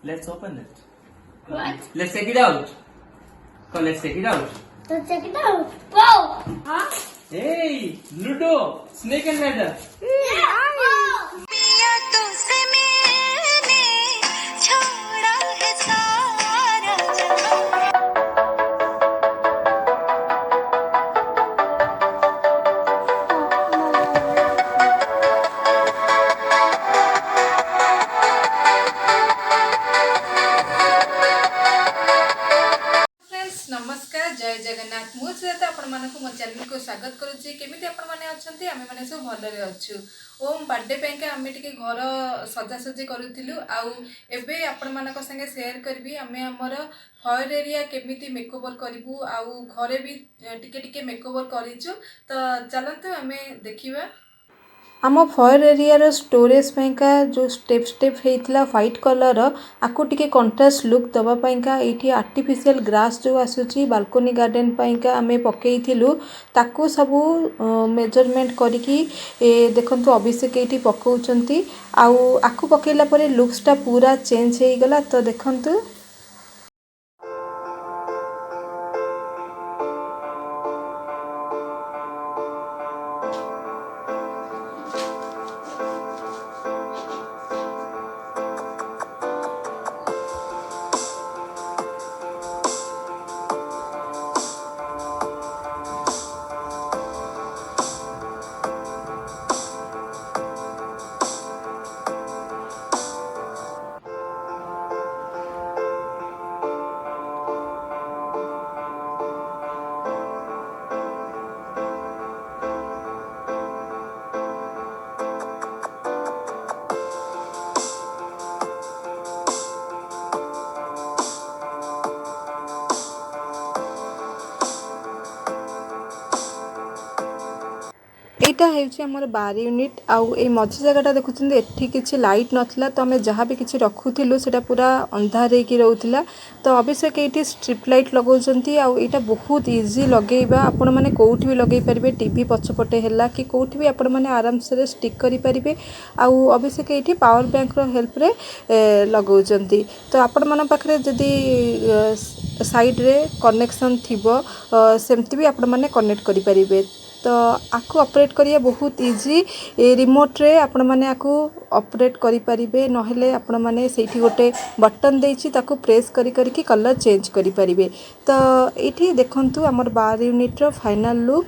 Let's open it. What? Let's take it out. Come, let's take it out. Let's check it out. Wow! Huh? Hey, Ludo, snake and ladder. Yeah! Wow! पिया तुझसे मैंने छोड़ा है सारा जहां friends नमस्कार जय जगन्नाथ मु सुजाता आपण मानक मो चैनल को स्वागत करुच्ची केमिति आपण माने अछंती आमे माने सब भलरे अछु ओम बर्थडे पे के आमे टिके घर सजासजी करूथिलु आउ एबे आपण मानक संगे शेयर करबी आमे हमर फॉर एरिया केमिति मेकओवर करबू आउ घरे भी टिके टिके मेकओवर करिछु तो चलंतु आमे देखिबा आम फयर एरिया स्टोरेज पाइका जो स्टेप स्टेप होता व्हाइट कलर आपको टिके कंट्रास्ट लुक दवापाइका ये आर्टिफिशियल ग्रास जो आसूची बालकोनी गार्डन पाइका आमे पकईथिलु ताकू सबू मेजरमेंट करिकी देखंतु अभिषेक ये पकाउचंती आउ आकु पकेला परे लुक्सटा पूरा चेंज हो गला तो देखंतु एटा हेउची हमर बार यूनिट आउ ए मझी जगहटा देखुछन एठी किछि लाइट नथला तो हमें जहाँ भी किछि रखुथिलु सेटा पूरा अंधार हेकी रहउथिला तो अभिषेक एठी स्ट्रिप लाइट लगाउचंती आउ एटा बहुत इजी लगेइबा आपण माने कोउठी भी लगेइ परिबे टीवी पछपटे हैला कि कोउठी भी आपण माने आराम से स्टिक करि परिबे आउ अभिषेक एठी पावर बैंक रो हेल्प रे लगाउचंती तो आपण मन पाखरे जदी साइड रे कनेक्शन थिबो सेमति भी आपण माने कनेक्ट करि परिबे तो आपको ऑपरेट करिया बहुत इजी रिमोट रे आपण माने आपको ऑपरेट करि परिबे नहले आपण माने सेठी गोटे बटन देछि ताको प्रेस करि करि कि कलर चेंज करि परिबे तो एठी देखंतु हमर बार यूनिट रो final look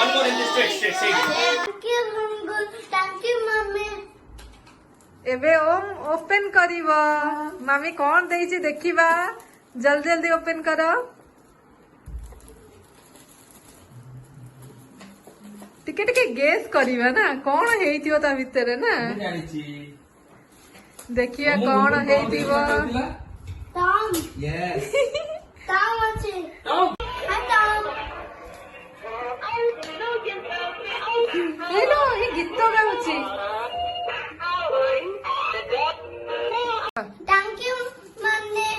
One more in the straight. Thank you, mommy. एबे ओम ओपन करिवो मामी कोन देइछि देखिबा जल्दी जल्दी ओपन करो टिके टिके गेस करिवा ना कोन हेइथियो ता भितरे ना देखिया कोन हेइथिवो Tom. Yes. Tom, what's it? Tom. Hi, Tom. Hello ए गीत गाउछि Thank you, mommy.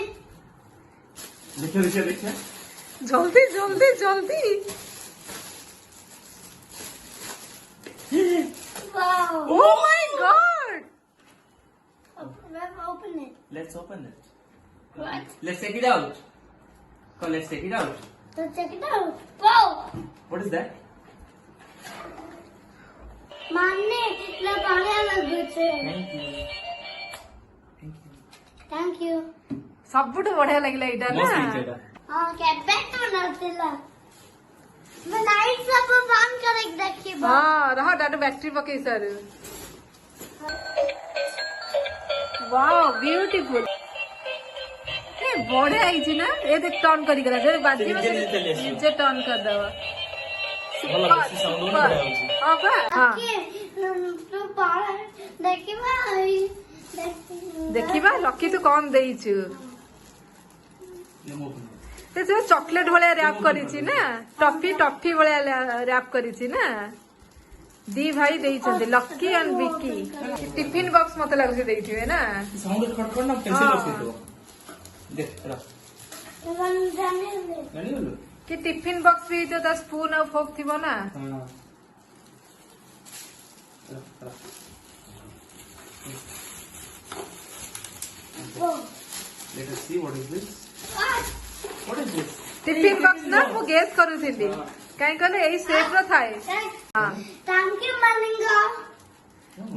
देखिए जल्दी जल्दी जल्दी Wow. Oh my God Open it. Let's open it. What? Let's take it out. Come, let's take it out. Let's check it out. Wow. What is that? Mommy, na paani laguche. Thank you. Thank you. ସବୁଠୁ ବଢିଆ ଲାଗିଲା ଏଇଟା ନା मस्त ହେଇଛି ଏଟା। हाँ केबे तो नथिला मैं लाइट सब बंद कर देखिबा ହଁ ରହ ଡାଡୁ ବ୍ୟାଟେରୀ ପକେଇ ସାରୁ वाओ ब्यूटीफुल ए बढिया ହେଇଛି ନା ଏ देख टर्न करी गला जे बाजी ନିଜେ ନିଜେ ଚାଲି ଆସିବ। ନିଜେ टर्न कर दवा ଭଲ ବେଶୀ ସାଉଣ୍ଡ ହଉନି, ବଢିଆ ହଉଛି। हां बा हां तो बाहर देखिबा देखिबा लकी तू कौन ଦେଇଛୁ ये ମୋ ପାଇଁ। ते जो चॉकलेट भलिया रैप करिछि ना टॉफी भलिया रैप करिछि ना दी भाई ଦେଇଛନ୍ତି lucky and Vicky tiffin box मते लागुछि ଦେଇथिबे ना साउंड खड़खड़ ना पेंसिल हाँ। रखी दो। देख रख जानी बोलो। कि टिफिन बॉक्स भी तो 10 स्पून और फोक थिबो ना हां रख। Let us see what is this. What is this? Tiffin box ना मु गेस करूथिली काई कहले एई शेप रो थाए हां थैंक यू मलिंगा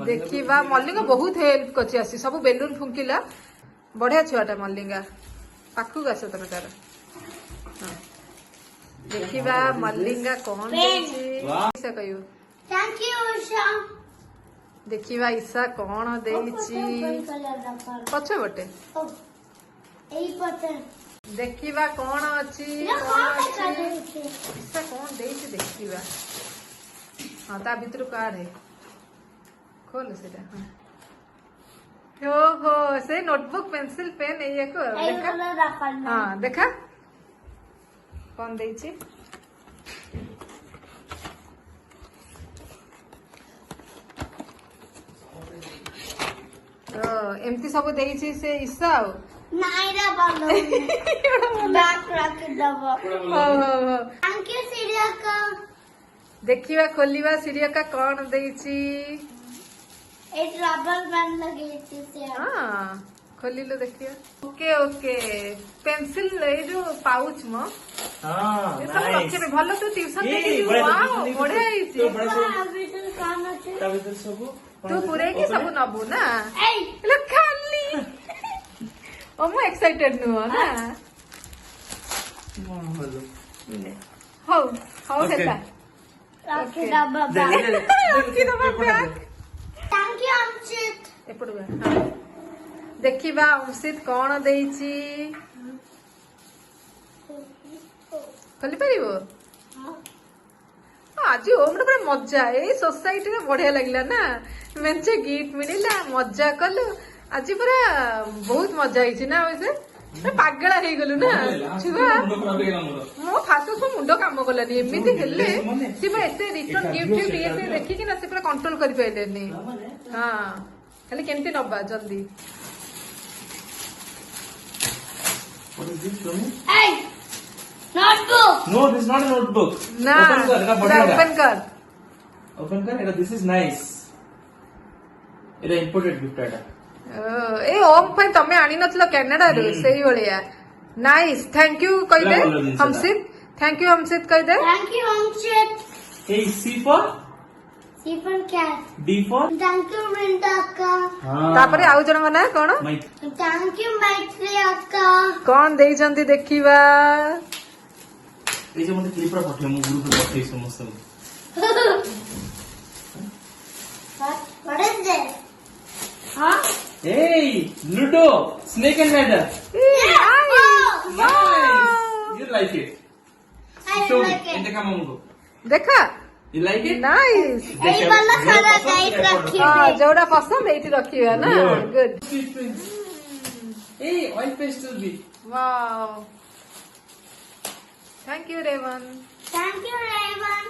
देखिबा मल्लिका बहुत हेल्प करछि आसी सब बेलून फुंकिला बढ़िया छुआटा मल्लिका पाखु गास तोर तार देखिबा मल्लिका कौन देछि वाह। से कहियो थैंक यू उषा देखिबा ईसा कौन देछि पछे बटे एई पते देखिबा कौन अछि ना कौन कौन अछि ईसा कौन देछि देखिबा हां ता भीतर कार है खोल सेटा हां हो से नोटबुक पेंसिल पेन ये को एई देखा वाला रखना हाँ देखा कौन देछि एमती सब देछि से ईसा हो नाइरा बालो बैक रख दबो हो थैंक यू सीरिया का देखिबा खोलिबा सीरिया का कौन देछि एक रबर बैंड लगे से हां खोली लो देखिए ओके ओके पेंसिल ए जो पाउच म हां ये सब रखे में भलो तू ट्यूशन ये देखि बड़ा वाओ ट्यूशन बढ़िया देखि ହେଇଛି तो बड़ा सब अभी तो काम আছে ता भीतर सब तू पूरे के सब नबू ना एई लो खाली ओ मु एक्साइटेड नु ना हो हो Okay. हेता रख दबो रखी दबा बैग थैंक यू अंशित एपड़ हां देखिबा अंशित कौन देछि खोली परिबो आज ओम पूरा मजा ए सोसाइटी रे बढ़िया लगला ना मेंचे गिफ्ट मिलिला मजा कलु आज पूरा बहुत मजा आइछि ना वैसे पागला हे गलु ना छुआ मुंड खराब हे गेला मोर। मो फास्ट सो मुंड काम गलानी एमिति हेले सी बा एते रिटर्न गिफ्ट ये देखि कि ना से पूरा कंट्रोल करि पाइलेनी हां खाली केमती नबा जल्दी What is this Tommy? AE notebook No, this is not a notebook. ना Open कर, एटा बढ़िया ओपन कर ओपन कर, एटा this is nice. Etah imported gift एटा। ए ओम पे तमे आनी नथलो कनाडा रो सेही भलिया नाइस थैंक यू कह दे बोलो जिनसे हमसित थैंक यू हमसित कह दे thank you Anshit A C for C for cat D for thank you Vrinda का हाँ। तापरे आउ जण ना कोन My थैंक यू मैत्री अक्का कोन देइचंती देखिबा ए जे मते क्लिप रा पठे मु ग्रुप रे पठे समस्त। What is this? Huh? Hey, Ludo, snake and ladder. Oh, Nice. You like it? I Show me. like it. Ente kama mungo. देखा You like it? नाइस एई वाला सारा गाइड रखी हां जोड़ा पसंद एठी रखिबा ना good Sweet prince. Hey, oil pastel bhi. Wow thank you Raven Thank you, Raven.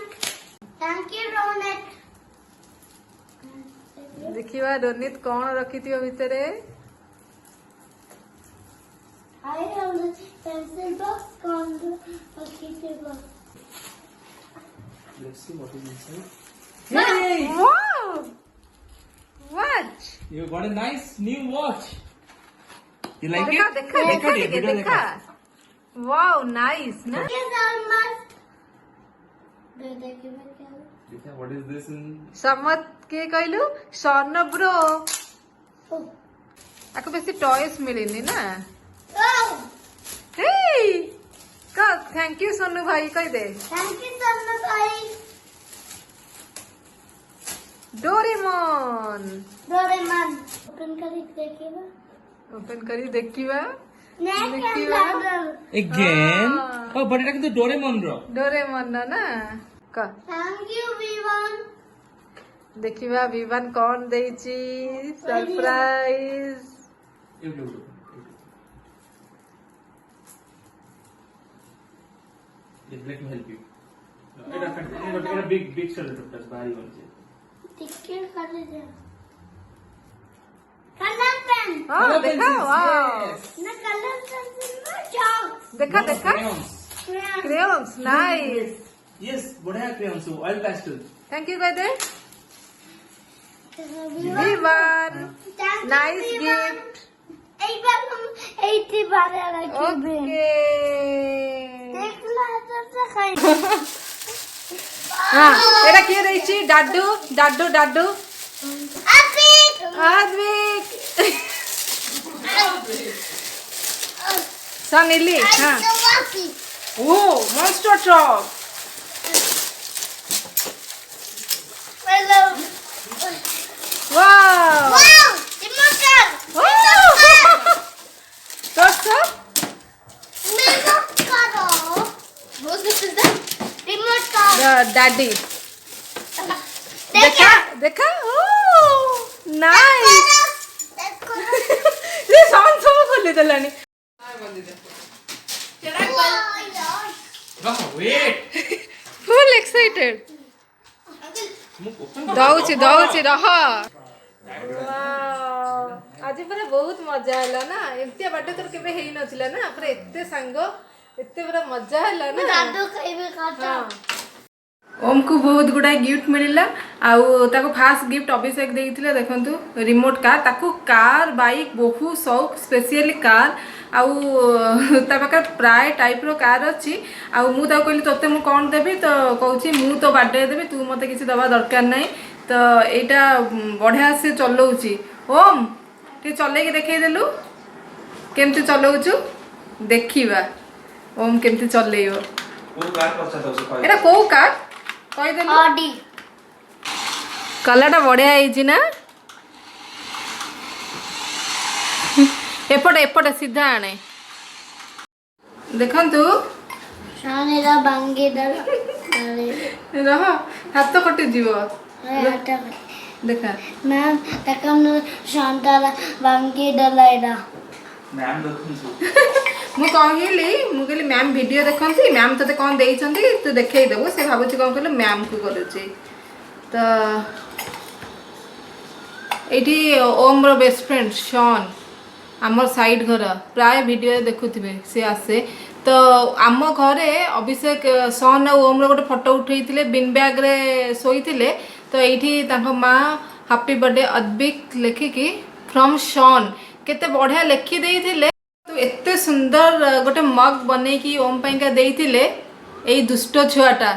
Thank you, Ronak. देखिबा रोनित कौन रखिथियो भितरे I have the pencil box on the kitchen box. Let's see what is inside. Hey, wow watch you got a nice new watch. You like देखा it? देखा देखा video देखा wow nice ना Thank you so much. देखिए मैं क्या Dekha, what is this in? समत के कहलु स्वर्ण ब्रो Oh. आको बेसी टॉयज मिलेनी ना Oh, भाई का थैंक यू सोनू भाई कह दे थैंक यू सोनू भाई डोरेमोन डोरेमोन ओपन करी देखिबा देखिबा Again? Oh, but এটা কিন্তু ডোরেমন র। डोरेमोन ना का थैंक यू विवान देखिबा विवान कौन देची surprise Let me help you. এটা big সেলোটেপ ভারী বলছে। टिक्के कर दे कलर पेन हां देखा वाओ ना कलर पेन ना चॉक देखा देखा crayons नाइस Yes, बढ़िया crayons oil pastel. Thank you कह दे विवान नाइस गिफ्ट एक बार हम 80 बार रखेंगे ओके देख ला तो खाई हां एटा के देची डाडू डाडू डाडू अपिक आद्विक सनीली हां ओ monster truck hello wow wow emotion दोस्तों मेरा करो वो किस द रिमोट कार डैडी देखा देखा ओ नाइस ये साउंड सब खोले देलानी Wait. फुल एक्साइटेड दौची दौची रह आज पूरा बहुत मजा है ना एमती बाटे तोर केबे हेई नथिला ना पूरा एते सांग एते पूरा मजा है ना दादू खाइबे खाता ओम को बहुत गुड़ा गिफ्ट मिलला आउ ताको फास्ट गिफ्ट अभिषेक देइथिले देखंतु रिमोट कार ताको कार बाइक बहुत शौक स्पेशली कार आउ ता पाकर प्राय टाइप रो कार अछि आउ मु ता कहली तोते मु कोन देबी तो कहूची मु तो बर्थडे देबी तू मते किछि दबा दरकार नै तो एटा बढ़िया से चलौची ओम के चले के देखाई देलु केमती चलौचु देखिबा ओम केमती चलेइबो वो कार पछा तो एटा को कार कहि देलु ऑडी कलरटा बढ़िया है ना एपटे एपटे सीधा आने देखंतु शानेरा बांगे दर रह हाथ कटि जीव हटा देखा मैम तकम शांतारा बांगे डलाइडा मैम देखु मु कहली मैम वीडियो देखंती मैम तते कोन देइछंती तू देखै देबो से भाबुची कोन कहले मैम को करूची तो एठी ओम रो बेस्ट फ्रेंड शॉन आमर साइड घर प्राय वीडियो देखुथिबे से आसे तो आम घरे अभिषेक सन और ओम रो गोटे फोटो उठेइथिले बिन बैग रे सोइथिले तो एठी तांको माँ हैप्पी बर्थडे अद्विक लेखिकी फ्रॉम शॉन केते बढ़िया लेखि देइथिले तो एते सुंदर गोटे मग बने की ओम पाइका देइथिले एई दुष्ट छुआटा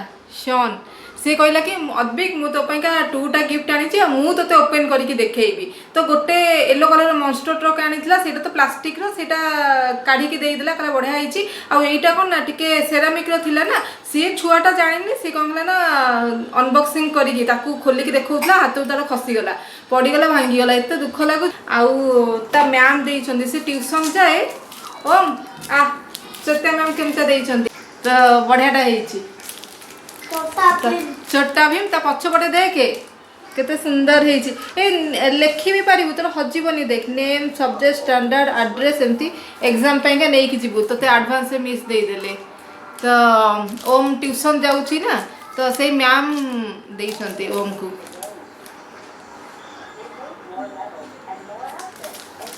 शॉन सी कहला कि अद्विक मु तो पाइका 2टा गिफ्ट आनी मु तो ओपन करके देखैबी तो गोटे येलो कलर मॉन्स्टर ट्रक आनीला सेटा तो प्लास्टिक रो सेटा काढ़ी के देइदला कहला बढ़िया आइची आ एटा कोन ना टिके सेरामिक रो थिला ना सी छुआटा जानिनी सी कहला ना अनबॉक्सिंग करके ताकू खोली के देखौतला हाथ तार खसी गला पड़ी गला भांगी गला एते दुख लागु आउ ता मैम देइछंदी से ट्यूशन जाए ओम आ सत्या मैम केमता देइछंदी तो बढ़ियाटा हेइची छोटा भीम ता पछपटे देखे केते सुंदर हेइची ए लेखि भी पारिबु तोर हजिबनी देख नेम सब्जेक्ट स्टैंडर्ड एड्रेस एमती एग्जाम पाइका नै कि जिबु तते एडवांस मिस दे देले तो ओम ट्यूशन जाउची ना तो से मैम देइछंती ओम को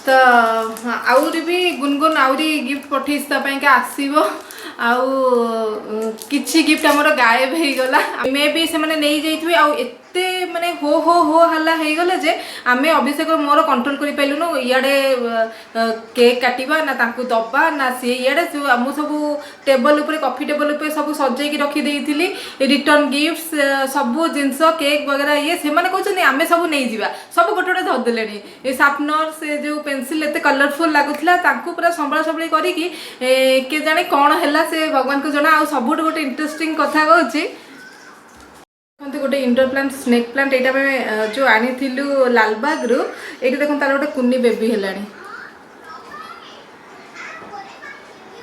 तो आउरी भी गुनगुन आउरी गिफ्ट पठेइस ता पाइका आसीबो आउ किछि गिफ्ट हमर गायब हे गला मे भी से माने नै जाइथबे आउ एते माने हो हो हो हल्ला हो गले जे आमे अभिषेक मोर कंट्रोल कर पाइलुनु इयाडे केक काटिबा ना तांकु दबा ना सी इयाडे मु सब टेबल ऊपर कॉफी टेबल ऊपर सब सजाई की रखी देइथिली रिटर्न गिफ्ट्स सब जिनस केक वगैरह ये से माने कहउछनी आमे सब नै जिबा सब गोटे गोटे धर देलेनी ए शार्पनर से जो पेंसिल एते कलरफुल लागुथला तांकु पूरा संबळ सबळी करी कि के जाने कोन हैला से भगवान को जना आ सबुठ गोटे इंटरेस्टिंग कथा कहउची गोटे इंडोर प्लांट स्नेक प्लांट यहाँ जो आनी लालबाग रु ये देखो तार गोटे कुनी बेबी है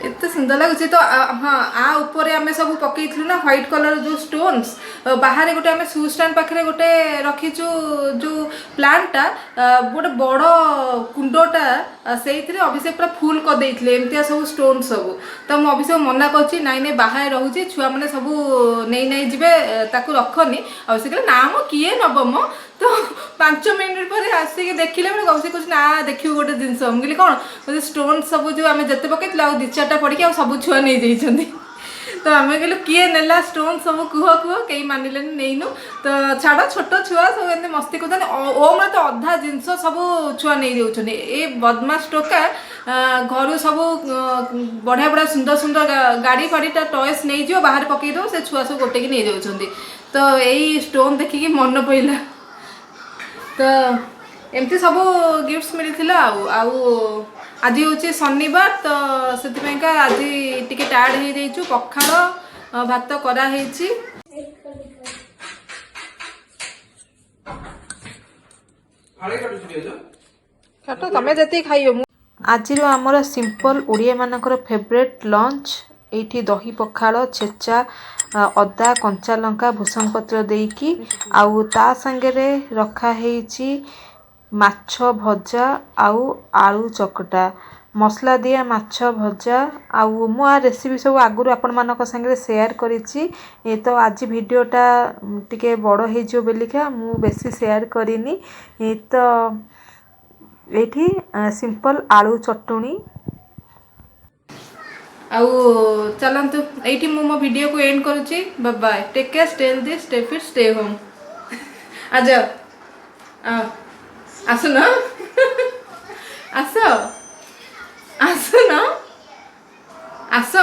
एत सुंदर लगुच तो हाँ आ ऊपर आम सब पकईलु ना व्हाइट कलर जो स्टोन्स बाहर गोटे आम शू स्टैंड पाखे गोटे रखीचु जो प्लांटा गोटे बड़ कुंडटा से अभिषेक पूरा फुल करदे एमती सब स्टोन सब तो मुझे अभिषेक मना कर नाई बाहर रोचे छुआ मैंने सब नहीं नहीं जी रखनी अभिषेक ना मो किए नब मो तो 5 मिनट पर आसिक देखिले मैं अभिषेक कह ना देखिए गोटे जिनस मुझे कौन स्टोन सब जो आम जिते पकई दी चार्टा पड़ी आ सब छुआ नहीं जाइए तो आम कहलु किए नेला स्टोन सब कुह कुह कहीं मानिले नहींनु तो छाड़ छोट छुआ सब एमती मस्ती कर ओ मैं तो अधा जिनस सब छुआ नहीं जाऊँ ये बदमाश टोका घर सब बढ़िया बढ़िया सुंदर सुंदर गाड़ी फाड़ीटा टॉयस नहीं जो बाहर पकईद से छुआ सब गोटे की नहीं जाऊँ तो यही स्टोन देखिकी मन पड़ा तो एमती सब गिफ्ट्स मिलता आज हूँ शनिवार तो से आज टिके टायर्ड हो जाइछु पखाड़ भात कराही काट तमें जी खाइयो आज आमर सिंपल ओडिया मानकर फेवरेट लंच ये दही पखाड़ छेचा अदा कंचा लंका भूसंग पत्र देकी आउ ता संगे रखा है माछ भजा आउ आलू चकटा मसला दिया माछ भजा आउ मु आ रेसिपी सब आगुरी आपण मानक संगे शेयर करिछि तो आज वीडियोटा टिके बड़ हो जो बेलिका मु बेसी शेयर करिनी तो एठी सिंपल आलू चटुनी आउ चलतु ये मु मो वीडियो को एंड करुच्ची bye bye take care stay healthy stay fit stay home आज आसुन आस आसुन आस